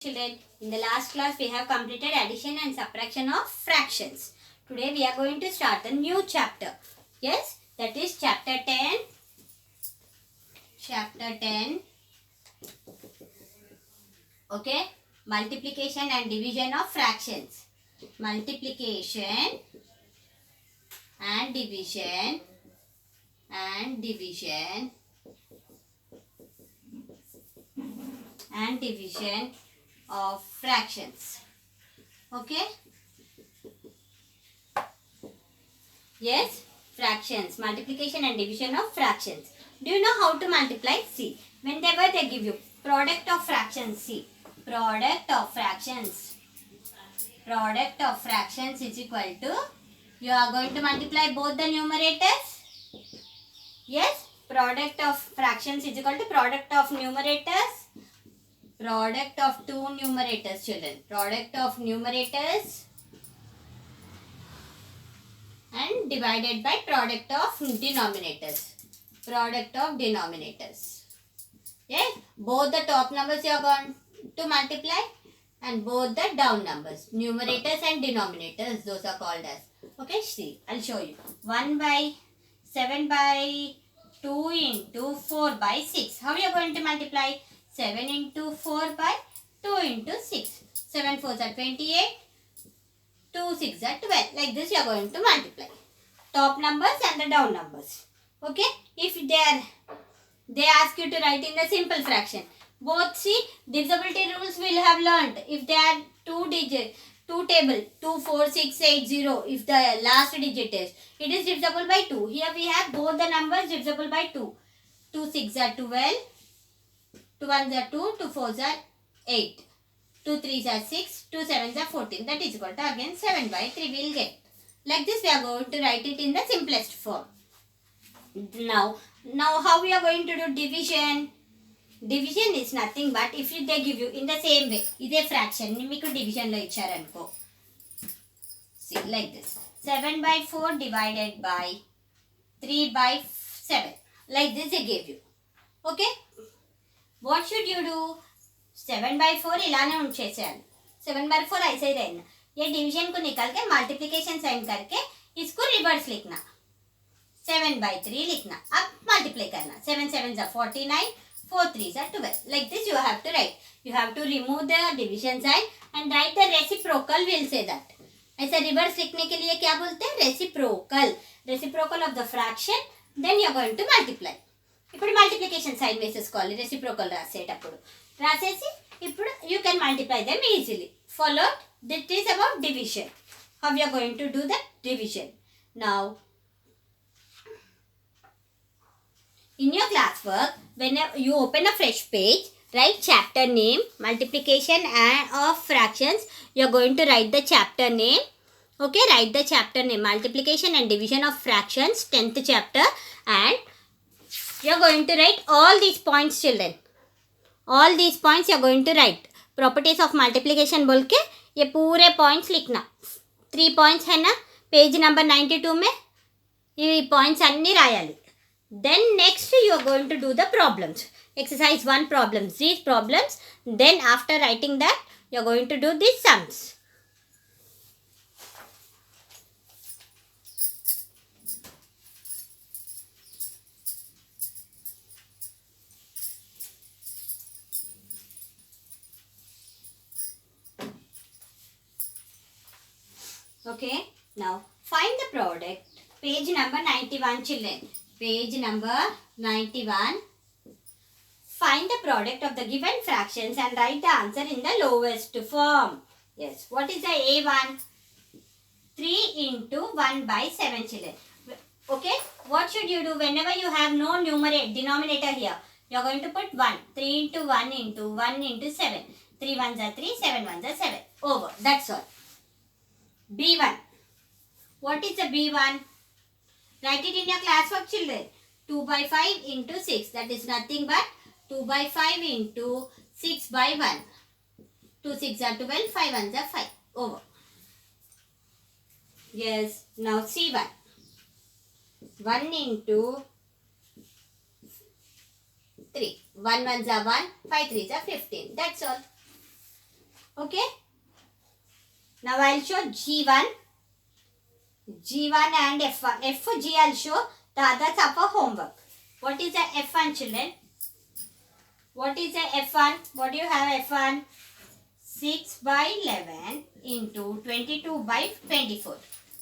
Children, in the last class we have completed addition and subtraction of fractions. Today we are going to start a new chapter. Yes, that is chapter 10. Chapter 10. Okay, multiplication and division of fractions. Multiplication and division and division and division of fractions. Okay. Yes, fractions, multiplication and division of fractions. Do you know how to multiply? See, whenever they give you product of fractions, see, product of fractions is equal to, you are going to multiply both the numerators. Yes, product of fractions is equal to product of numerators, product of two numerators, children, product of numerators and divided by product of denominators. Product of denominators. Yes, both the top numbers you are going to multiply and both the down numbers. Numerators and denominators, those are called as. Okay, see, I'll show you. 1 by 7 by 2 into 4 by 6. How you are going to multiply? 7 into 4 by 2 into 6. 7 4s are 28. 2 6 are 12. Like this you are going to multiply. Top numbers and the down numbers. Okay. If they ask you to write in the simple fraction. Both see divisibility rules will have learnt. If they are two table 2 4 6 8 0. If the last digit is, it is divisible by 2. Here we have both the numbers divisible by 2. 2 6 are 12. 2 1s are 2. 2 4s are 8. 2 3s are 6, 2 7s are 14. That is equal to again 7 by 3 we will get. Like this we are going to write it in the simplest form. Now how we are going to do division? Division is nothing but if they give you in the same way. Is a fraction. Meeku division lo icharanko. See like this. 7 by 4 divided by 3 by 7. Like this they gave you. Okay. What should you do? 7 by 4 इलाने उनचेसेयाలి 7 by 4 ऐसे ही रहना. ये division को निकाल के multiplication sign करके इसको reverse लिखना. 7 by 3 लिखना. अब मल्टीप्लाई करना. 7 7s are 49. 4 3s are 12. Like this you have to write. You have to remove the division sign and write the reciprocal. We'll say that. ऐसा रिवर्स लिखने के लिए क्या बोलते हैं? Reciprocal. Reciprocal of the fraction. Then you are going to multiply. ఇప్పుడు multiplication sign వేసేసుకోవాలి. Reciprocal రాసేటప్పుడు రాసేసి ఇప్పుడు you can multiply them easily. Followed that is about division. How you are going to do the division. Now in your classwork, when you open a fresh page, write chapter name, multiplication and of fractions. You are going to write the chapter name. Okay, write the chapter name, multiplication and division of fractions, 10th chapter, and you are going to write all these points, children. All these points you are going to write. Properties of multiplication बोल के ये पूरे points लिखना. 3 points है ना page number 92 में. ये points अन्नी रायाली. Then next you are going to do the problems. Exercise 1 problems. These problems. Then after writing that you are going to do these sums. Okay. Now find the product. Page number 91, children. Page number 91. Find the product of the given fractions and write the answer in the lowest form. Yes. What is the A1? 3 into 1 by 7, children. Okay. What should you do whenever you have no denominator here? You are going to put 1. 3 into 1 into 1 into 7. 3 1s are 3, 7 1s are 7. Over. That's all. B1. What is the B1? Write it in your classwork, children. 2 by 5 into 6. That is nothing but 2 by 5 into 6 by 1. 2 6 are 12. 5 1s are 5. Over. Yes. Now C1. 1 into 3. 1 1s are 1. 5 3s are 15. That's all. Okay. Now I'll show G1 and F1. F, G I'll show. The others are for homework. What is the F1, children? What is the F1? What do you have F1? 6 by 11 into 22 by 24.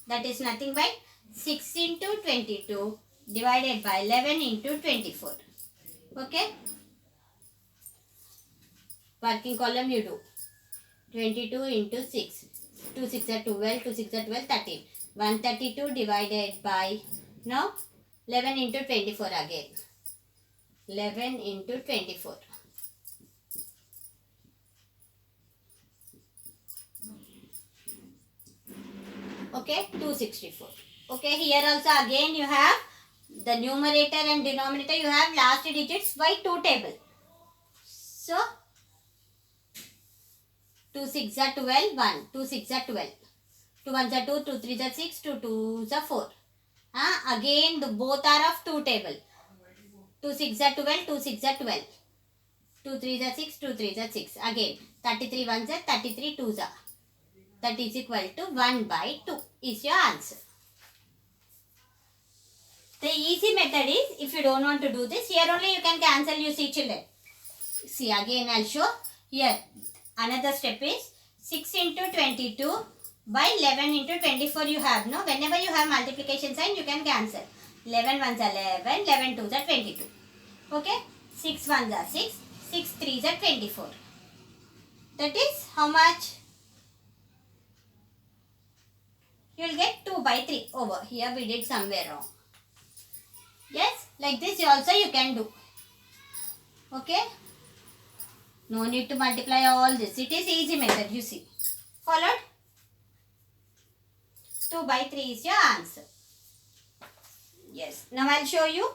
That is nothing but 6 into 22 divided by 11 into 24. Okay. Working column you do. 22 into 6. 2 6 are 12, 2 6 are 12, 13. 132 divided by, now 11 into 24 again. 11 into 24. Okay, 264. Okay, here also again you have the numerator and denominator. You have last digits by 2 table. So, 2 6 are 12, 1. 2 6 are 12. 2 1 are 2, 2 3 are 6, 2 2 are 4. Again, both are of 2 table. 2 6 are 12, 2 6 are 12. 2 3 are 6, 2 3 are 6. Again, 33 1s are 33 2s are. That is equal to 1 by 2 is your answer. The easy method is, if you don't want to do this, here only you can cancel, you see children. See, again I'll show. Here, another step is 6 into 22 by 11 into 24 you have. No, whenever you have multiplication sign, you can cancel. 11 1s are 11, 11 2s are 22. Okay, 6 1s are 6, 6 3s are 24. That is how much? You will get 2 by 3 over. Here we did somewhere wrong. Yes, like this also you can do. Okay. No need to multiply all this. It is easy method, you see. Followed? 2 by 3 is your answer. Yes. Now I will show you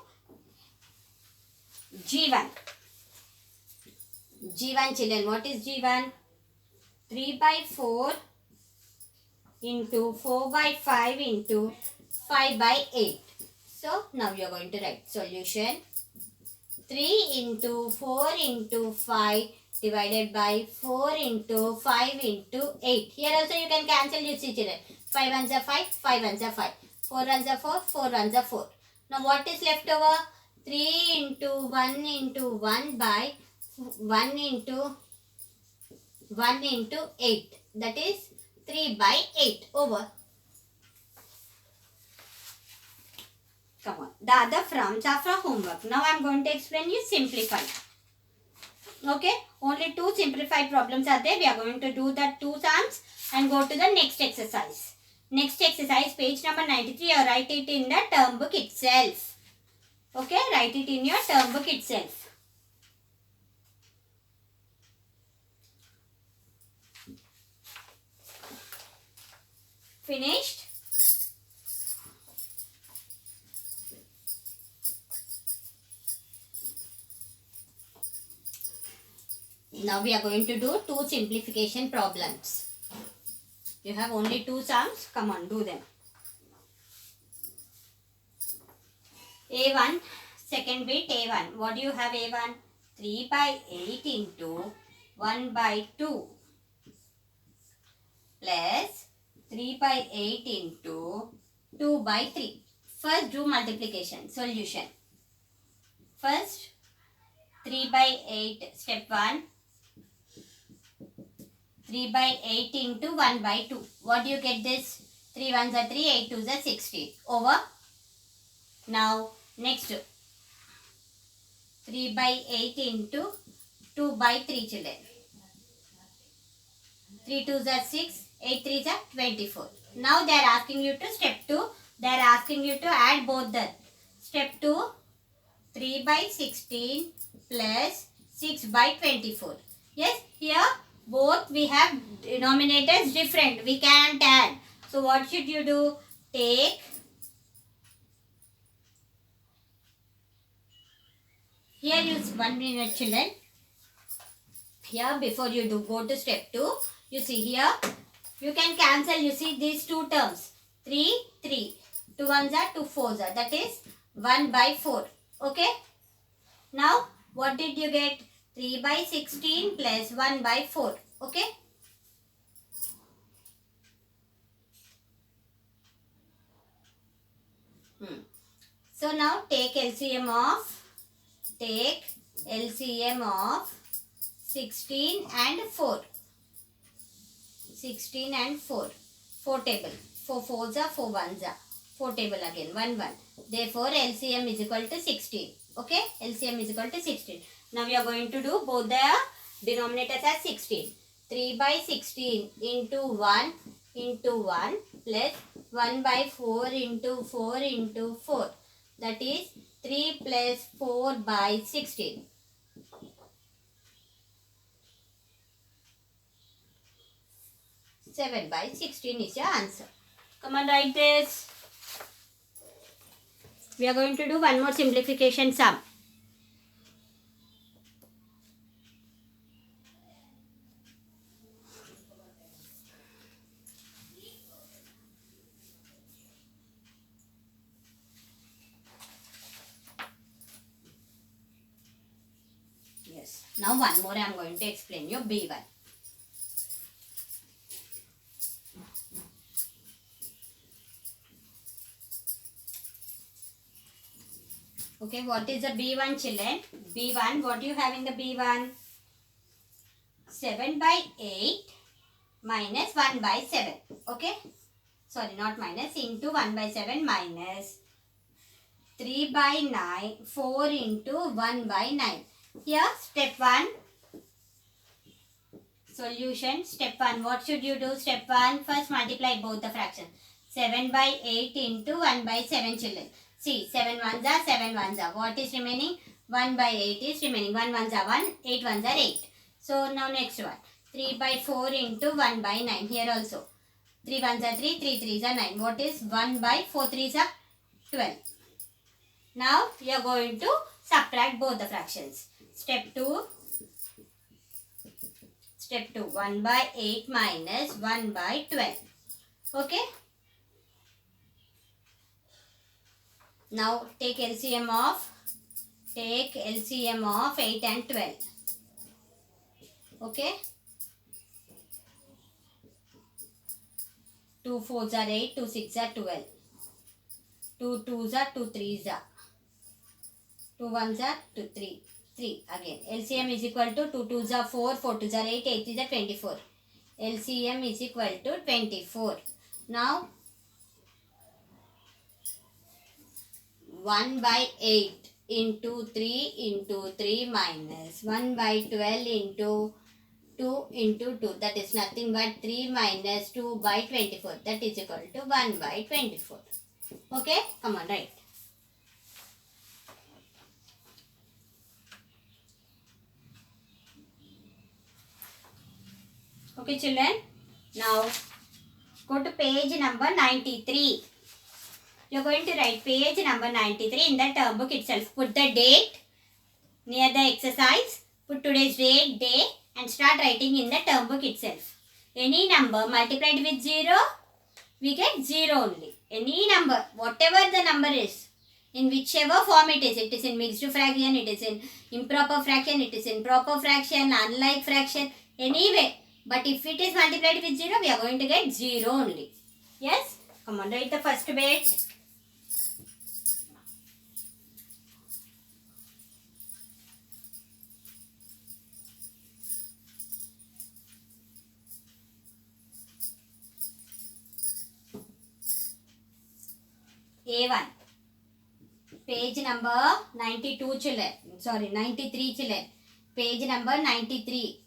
G1. G1 children. What is G1? 3 by 4 into 4 by 5 into 5 by 8. So, now you are going to write solution. 3 into 4 into 5 divided by 4 into 5 into 8. Here also you can cancel, you see children. 5 ones are 5, 5 ones are 5. 4 ones are 4, 4 ones are 4. Now what is left over? 3 into 1 by 1 into 8. That is 3 by 8 over. Come on. The other forms are for homework. Now I am going to explain you simplify. Okay. Only 2 simplified problems are there. We are going to do the 2 sums and go to the next exercise. Next exercise, page number 93. You write it in the term book itself. Okay. Write it in your term book itself. Finished? Now we are going to do 2 simplification problems. You have only 2 sums. Come on, do them. A1, second bit A1. What do you have A1? 3 by 8 into 1 by 2 plus 3 by 8 into 2 by 3. First do multiplication. Solution. First 3 by 8, step 1. 3 by 8 into 1 by 2. What do you get this? 3 ones are 3, 8 twos are 16. Over. Now, next. 3 by 8 into 2 by 3 children. 3 twos are 6, 8 threes are 24. Now they are asking you to step 2. They are asking you to add both the. Step 2. 3 by 16 plus 6 by 24. Yes, here both we have denominators different. We can't add. So what should you do? Take here use 1 minute children. Here before you do go to step 2. You see here you can cancel. You see these 2 terms. 3, 3. 2 ones are 2 fours are. That is 1 by 4. Okay. Now what did you get? 3 by 16 plus 1 by 4. Okay. So now take LCM of 16 and 4. 16 and 4. 4 table. 4 fours are 4 ones are. 4 table again. 1 1. Therefore LCM is equal to 16. Okay. LCM is equal to 16. Now we are going to do both the denominators as 16. 3 by 16 into 1 plus 1 by 4 into 4 into 4. That is 3 plus 4 by 16. Seven by 16 is your answer. Come on, write this. We are going to do one more simplification sum. Yes. Now one more I am going to explain you B1. Okay, what is the B1, children? B1, what do you have in the B1? 7 by 8 minus 1 by 7. Okay? Sorry, not minus, into 1 by 7 minus 3 by 9, 4 into 1 by 9. Here, step 1. Solution, step 1. What should you do? Step 1, first multiply both the fractions. 7 by 8 into 1 by 7, children. See, 7 ones are 7 ones are. What is remaining? 1 by 8 is remaining. 1 ones are 1, 8 ones are 8. So, now next one. 3 by 4 into 1 by 9. Here also. 3 ones are 3, 3 threes are 9. What is 1 by 4 threes are 12. Now, we are going to subtract both the fractions. Step 2. Step 2. 1 by 8 minus 1 by 12. Okay. Now, take LCM of 8 and 12. Okay. 2 4s are 8, 2 6 are 12. 2 2s are 2 3s are. 2 1s are 2 3. 3 again. LCM is equal to 2 2s are 4, 4 2s are 8, 8 is are 24. LCM is equal to 24. Now, 1 by 8 into 3 minus 1 by 12 into 2 into 2. That is nothing but 3 minus 2 by 24. That is equal to 1 by 24. Okay? Come on, write. Okay, children. Now, go to page number 93. You are going to write page number 93 in the term book itself. Put the date near the exercise. Put today's date, day and start writing in the term book itself. Any number multiplied with 0, we get 0 only. Any number, whatever the number is, in whichever form it is in mixed fraction, it is in improper fraction, it is in proper fraction, unlike fraction, anyway. But if it is multiplied with 0, we are going to get 0 only. Yes? Come on, write the first bit. A1. Page number 92 children. Sorry, 93 children. Page number 93.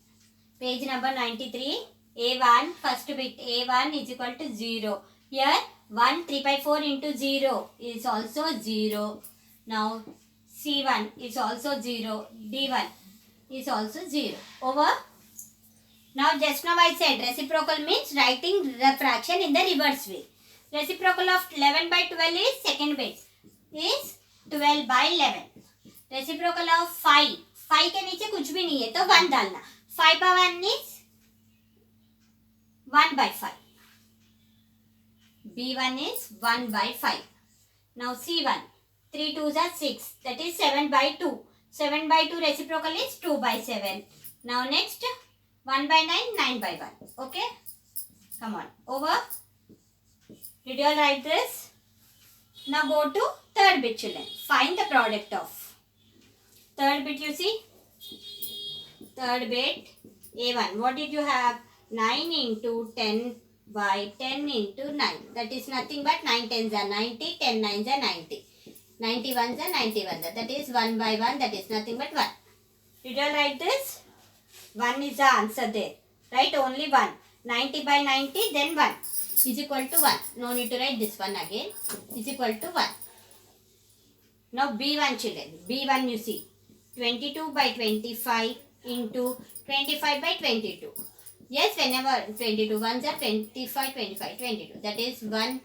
Page number 93. A1, first bit. A1 is equal to 0. Here, 1, 3 by 4 into 0 is also 0. Now, C1 is also 0. D1 is also 0. Over. Now, just now I said reciprocal means writing the fraction in the reverse way. Reciprocal of 11 by 12 is second bit. Is 12 by 11. Reciprocal of 5. 5 के नीचे कुछ भी नहीं है तो 1 डालना. 5 by 1 is 1 by 5. B1 is 1 by 5. Now C1. 3 2s are 6. That is 7 by 2. 7 by 2 reciprocal is 2 by 7. Now next 1 by 9, 9 by 1. Okay. Come on. Over. Did you all write this? Now go to third bit, children. Find the product of third bit. You see, third bit A1. What did you have? 9 into 10 by 10 into 9. That is nothing but 9 tens are 90, 10 nines are 90. 90 ones are 90 ones. That is 1 by 1. That is nothing but 1. Did you all write this? 1 is the answer there. Write only 1. 90 by 90, then 1 is equal to 1. No need to write this one again. Is equal to 1. Now B1, children. B1 you see. 22 by 25 into 25 by 22. Yes, whenever 22 ones are 25, 25, 22. That is 1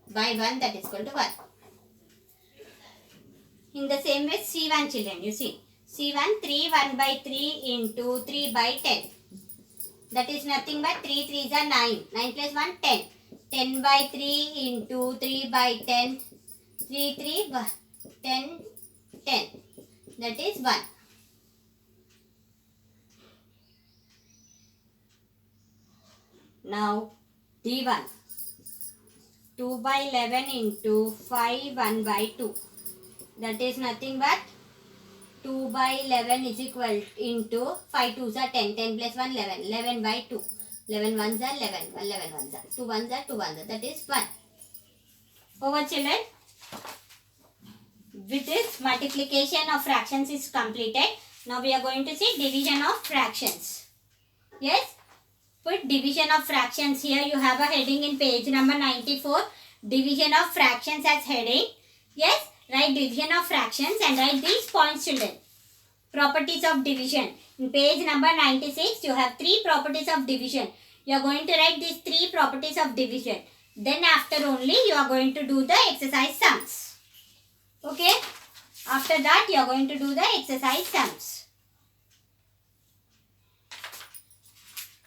by 1, that is equal to 1. In the same way, C1, children. You see. C1, 3 1 by 3 into 3 by 10. That is nothing but 3 3s are 9. 9 plus 1, 10. 10 by 3 into 3 by 10. 3 3, 10, 10. That is 1. Now D1. 2 by 11 into 5 1 by 2. That is nothing but 2 by 11 is equal into 5 2s are 10. 10 plus 1, 11. 11 by 2. 11 ones are 11. 11 ones are 2 ones are 2 ones are. That is 1. Over, children. With this, multiplication of fractions is completed. Now we are going to see division of fractions. Yes. Put division of fractions. Here you have a heading in page number 94. Division of fractions as heading. Yes. Write division of fractions and write these points, children. Properties of division. In page number 96, you have 3 properties of division. You are going to write these 3 properties of division. Then after only you are going to do the exercise sums. Okay. After that you are going to do the exercise sums.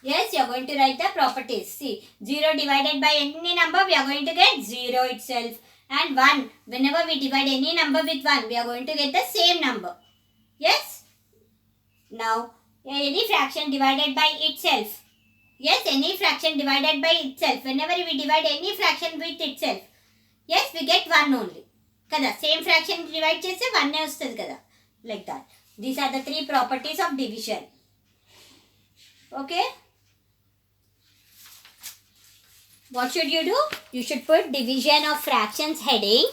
Yes, you are going to write the properties. See, 0 divided by any number, we are going to get 0 itself. And 1, whenever we divide any number with 1, we are going to get the same number. Yes? Now, any fraction divided by itself. Yes, any fraction divided by itself. Whenever we divide any fraction with itself, yes, we get 1 only. Kada, same fraction divide chese 1 vastadi kada. Like that. These are the 3 properties of division. Okay? What should you do? You should put division of fractions heading.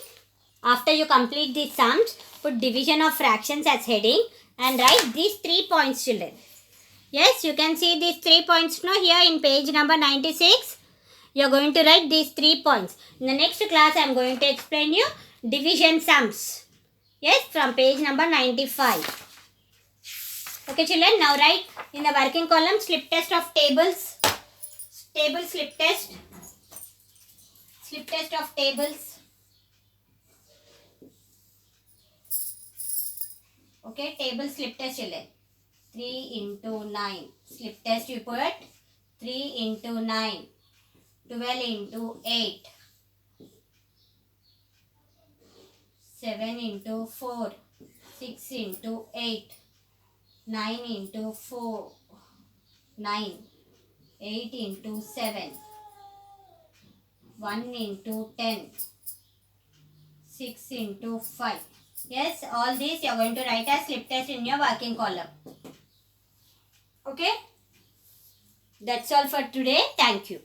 After you complete these sums, put division of fractions as heading and write these 3 points, children. Yes, you can see these 3 points now here in page number 96. You are going to write these 3 points. In the next class, I am going to explain you division sums. Yes, from page number 95. Okay, children. Now write in the working column slip test of tables. Table slip test. Slip test of tables. Okay, table slip test, children. 3 into 9. Slip test you put 3 into 9. 12 into 8. 7 into 4. 6 into 8. 9 into 4. 9. 8 into 7. 1 into 10. 6 into 5. Yes, all these you are going to write as slip test in your working column. Okay? That's all for today. Thank you.